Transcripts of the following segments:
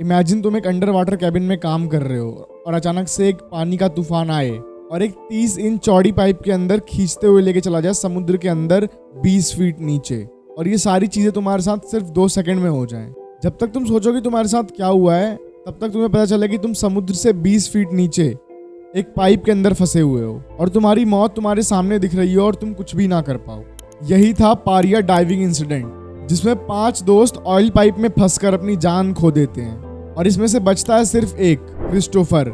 Imagine तुम एक under water cabin में काम कर रहे हो और अचानक से एक पानी का तूफान आए और एक 30 इंच चौड़ी पाइप के अंदर खींचते हुए लेके चला जाए समुद्र के अंदर 20 फीट नीचे, और ये सारी चीजें तुम्हारे साथ सिर्फ 2 सेकंड में हो जाएं। जब तक तुम सोचोगे तुम्हारे साथ क्या हुआ है, तब तक तुम्हें पता चले कि तुम समुद्र से 20 फीट नीचे एक पाइप के अंदर फंसे हुए हो और तुम्हारी मौत तुम्हारे सामने दिख रही हो और तुम कुछ भी ना कर पाओ। यही था पारिया डाइविंग इंसिडेंट, जिसमें 5 दोस्त ऑयल पाइप में फंसकर अपनी जान खो देते हैं और इसमें से बचता है सिर्फ एक, क्रिस्टोफर,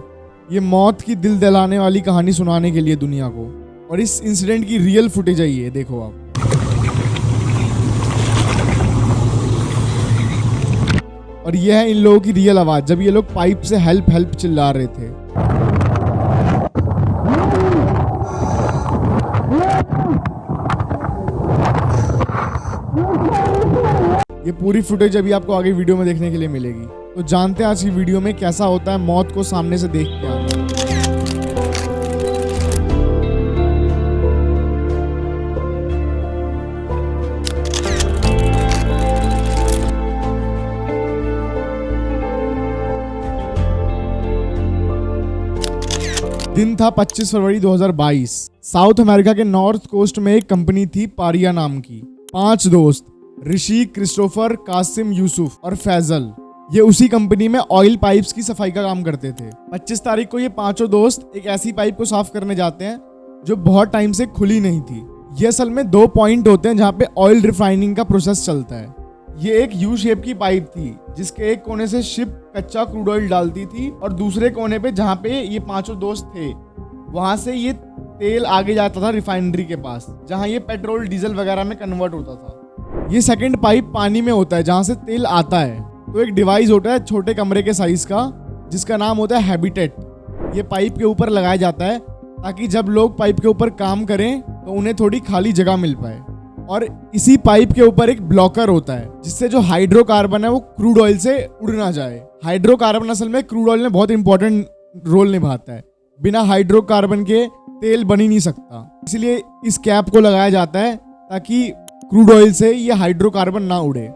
ये मौत की दिल दहलाने वाली कहानी सुनाने के लिए दुनिया को। और इस इंसिडेंट की रियल फुटेज है ये, देखो आप। और यह है इन लोगों की रियल आवाज जब ये लोग पाइप से हेल्प हेल्प चिल्ला रहे थे। ये पूरी फुटेज अभी आपको आगे वीडियो में देखने के लिए मिलेगी। तो जानते हैं आज की वीडियो में कैसा होता है मौत को सामने से देख के आना। दिन था 25 फरवरी 2022। साउथ अमेरिका के नॉर्थ कोस्ट में एक कंपनी थी पारिया नाम की। 5 दोस्त, ऋषि, क्रिस्टोफर, कासिम, यूसुफ और फैजल, ये उसी कंपनी में ऑयल पाइप्स की सफाई का काम करते थे। 25 तारीख को ये 5 दोस्त एक ऐसी पाइप को साफ करने जाते हैं जो बहुत टाइम से खुली नहीं थी। ये असल में 2 पॉइंट होते हैं जहाँ पे ऑयल रिफाइनिंग का प्रोसेस चलता है। ये एक यू शेप की पाइप थी जिसके एक कोने से शिप कच्चा क्रूड ऑयल डालती थी और दूसरे कोने पे जहाँ पे ये 5 दोस्त थे वहां से ये तेल आगे जाता था रिफाइनरी के पास, जहाँ ये पेट्रोल डीजल वगैरह में कन्वर्ट होता था। ये सेकंड पाइप पानी में होता है जहाँ से तेल आता है। तो एक डिवाइस होता है छोटे कमरे के साइज का जिसका नाम होता है हैबिटेट। ये पाइप के ऊपर लगाया जाता है ताकि जब लोग पाइप के ऊपर काम करें तो उन्हें थोड़ी खाली जगह मिल पाए। और इसी पाइप के ऊपर एक ब्लॉकर होता है जिससे जो हाइड्रोकार्बन है वो क्रूड ऑयल से उड़ ना जाए। हाइड्रोकार्बन असल में क्रूड ऑयल में बहुत इंपॉर्टेंट रोल निभाता है। बिना हाइड्रोकार्बन के तेल बन ही नहीं सकता, इसलिए इस कैप को लगाया जाता है ताकि क्रूड ऑयल से ये हाइड्रोकार्बन ना उड़े।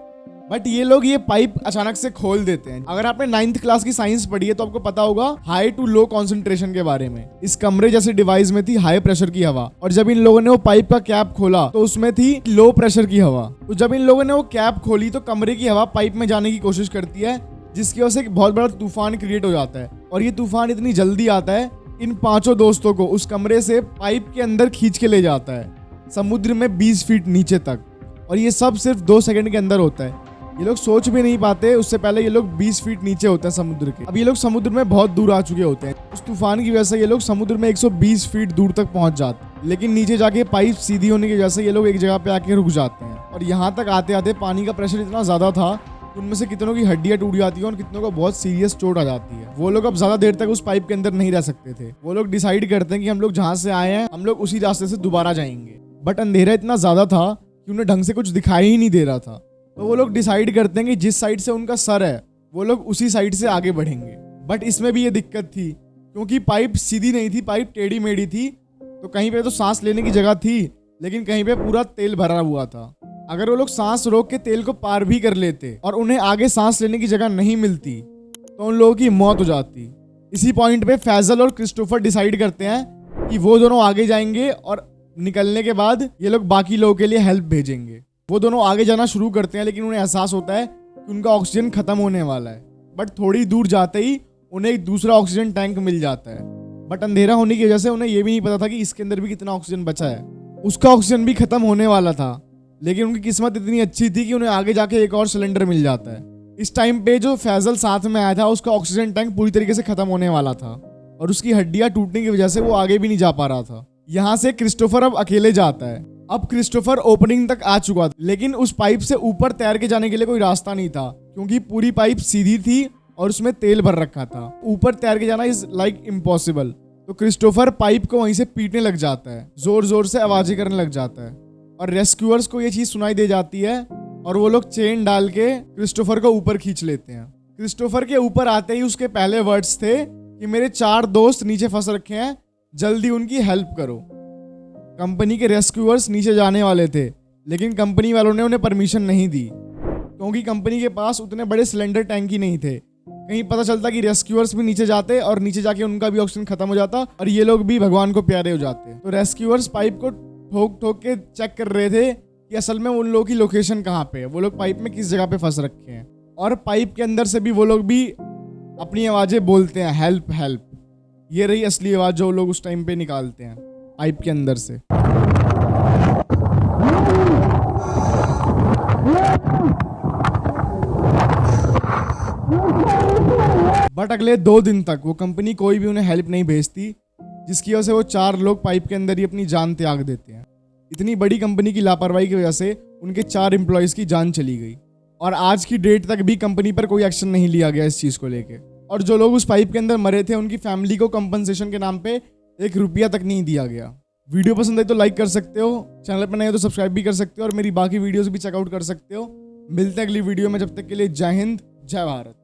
बट ये लोग ये पाइप अचानक से खोल देते हैं। अगर आपने 9th क्लास की साइंस पढ़ी है तो आपको पता होगा हाई टू लो कॉन्सेंट्रेशन के बारे में। इस कमरे जैसे डिवाइस में थी हाई प्रेशर की हवा और जब इन लोगों ने वो पाइप का कैप खोला तो उसमें थी लो प्रेशर की हवा। तो जब इन लोगों ने वो कैप खोली तो कमरे की हवा पाइप में जाने की कोशिश करती है, जिसकी वजह से एक बहुत बड़ा तूफान क्रिएट हो जाता है। और ये तूफान इतनी जल्दी आता है इन 5 दोस्तों को उस कमरे से पाइप के अंदर खींच के ले जाता है समुद्र में 20 फीट नीचे तक। और ये सब सिर्फ 2 सेकंड के अंदर होता है। ये लोग सोच भी नहीं पाते, उससे पहले ये लोग 20 फीट नीचे होते हैं समुद्र के। अब ये लोग समुद्र में बहुत दूर आ चुके होते हैं। उस तूफान की वजह से ये लोग समुद्र में 120 फीट दूर तक पहुंच जाते हैं, लेकिन नीचे जाके पाइप सीधी होने की वजह से ये लोग एक जगह पे आके रुक जाते हैं। और यहाँ तक आते आते पानी का प्रेशर इतना ज्यादा था कि उनमें से कितनों की हड्डियां टूट जाती है और कितनों को बहुत सीरियस चोट आ जाती है। वो लोग अब ज्यादा देर तक उस पाइप के अंदर नहीं रह सकते थे। वो लोग डिसाइड करते हैं कि हम लोग जहाँ से आए हैं हम लोग उसी रास्ते से दोबारा जाएंगे। बट अंधेरा इतना ज्यादा था कि उन्हें ढंग से कुछ दिखाई ही नहीं दे रहा था। तो वो लोग डिसाइड करते हैं कि जिस साइड से उनका सर है वो लोग उसी साइड से आगे बढ़ेंगे। बट इसमें भी ये दिक्कत थी क्योंकि पाइप सीधी नहीं थी, पाइप टेढ़ी मेढ़ी थी। तो कहीं पे तो सांस लेने की जगह थी लेकिन कहीं पे पूरा तेल भरा हुआ था। अगर वो लोग सांस रोक के तेल को पार भी कर लेते और उन्हें आगे सांस लेने की जगह नहीं मिलती तो उन लोगों की मौत हो जाती। इसी पॉइंट पे फैजल और क्रिस्टोफर डिसाइड करते हैं कि वो दोनों आगे जाएंगे और निकलने के बाद ये लोग बाकी लोगों के लिए हेल्प भेजेंगे। वो दोनों आगे जाना शुरू करते हैं लेकिन उन्हें एहसास होता है कि उनका ऑक्सीजन खत्म होने वाला है। बट थोड़ी दूर जाते ही उन्हें एक दूसरा ऑक्सीजन टैंक मिल जाता है। बट अंधेरा होने की वजह से उन्हें यह भी नहीं पता था कि इसके अंदर भी कितना ऑक्सीजन बचा है। उसका ऑक्सीजन भी खत्म होने वाला था लेकिन उनकी किस्मत इतनी अच्छी थी कि उन्हें आगे जाके एक और सिलेंडर मिल जाता है। इस टाइम पे जो फैजल साथ में आया था उसका ऑक्सीजन टैंक पूरी तरीके से खत्म होने वाला था और उसकी हड्डियां टूटने की वजह से वो आगे भी नहीं जा पा रहा था। यहाँ से क्रिस्टोफर अब अकेले जाता है। अब क्रिस्टोफर ओपनिंग तक आ चुका था लेकिन उस पाइप से ऊपर तैर के जाने के लिए कोई रास्ता नहीं था क्योंकि पूरी पाइप सीधी थी और उसमें तेल भर रखा था। ऊपर तैर के जाना इज लाइक इम्पॉसिबल। तो क्रिस्टोफर पाइप को वहीं से पीटने लग जाता है, जोर जोर से आवाजें करने लग जाता है और रेस्क्यूअर्स को ये चीज सुनाई दे जाती है और वो लोग चेन डाल के क्रिस्टोफर को ऊपर खींच लेते हैं। क्रिस्टोफर के ऊपर आते ही उसके पहले वर्ड्स थे कि मेरे 4 दोस्त नीचे फंस रखे हैं, जल्दी उनकी हेल्प करो। कंपनी के रेस्क्यूअर्स नीचे जाने वाले थे लेकिन कंपनी वालों ने उन्हें परमिशन नहीं दी क्योंकि कंपनी के पास उतने बड़े सिलेंडर टैंक ही नहीं थे कहीं पता चलता कि रेस्क्यूअर्स भी नीचे जाते और नीचे जाके उनका भी ऑक्सीजन खत्म हो जाता और ये लोग भी भगवान को प्यारे हो जाते। तो रेस्क्यूअर्स पाइप को ठोक ठोक के चेक कर रहे थे कि असल में उन लोगों की लोकेशन कहाँ पे है, वो लोग पाइप में किस जगह पे फंस रखे हैं। और पाइप के अंदर से भी वो लोग भी अपनी आवाजें बोलते हैं, हेल्प हेल्प। ये रही असली आवाज जो लोग उस टाइम पे निकालते हैं पाइप के अंदर से। बट अगले 2 दिन तक वो कंपनी कोई भी उन्हें हेल्प नहीं भेजती, जिसकी वजह से वो 4 लोग पाइप के अंदर ही अपनी जान त्याग देते हैं। इतनी बड़ी कंपनी की लापरवाही की वजह से उनके 4 एम्प्लॉयज की जान चली गई और आज की डेट तक भी कंपनी पर कोई एक्शन नहीं लिया गया इस चीज को लेके। और जो लोग उस पाइप के अंदर मरे थे उनकी फैमिली को कंपनसेशन के नाम पे 1 रुपया तक नहीं दिया गया। वीडियो पसंद आई तो लाइक कर सकते हो, चैनल पर नए हो तो सब्सक्राइब भी कर सकते हो और मेरी बाकी वीडियोस भी चेकआउट कर सकते हो। मिलते हैं अगली वीडियो में, जब तक के लिए जय हिंद, जय भारत।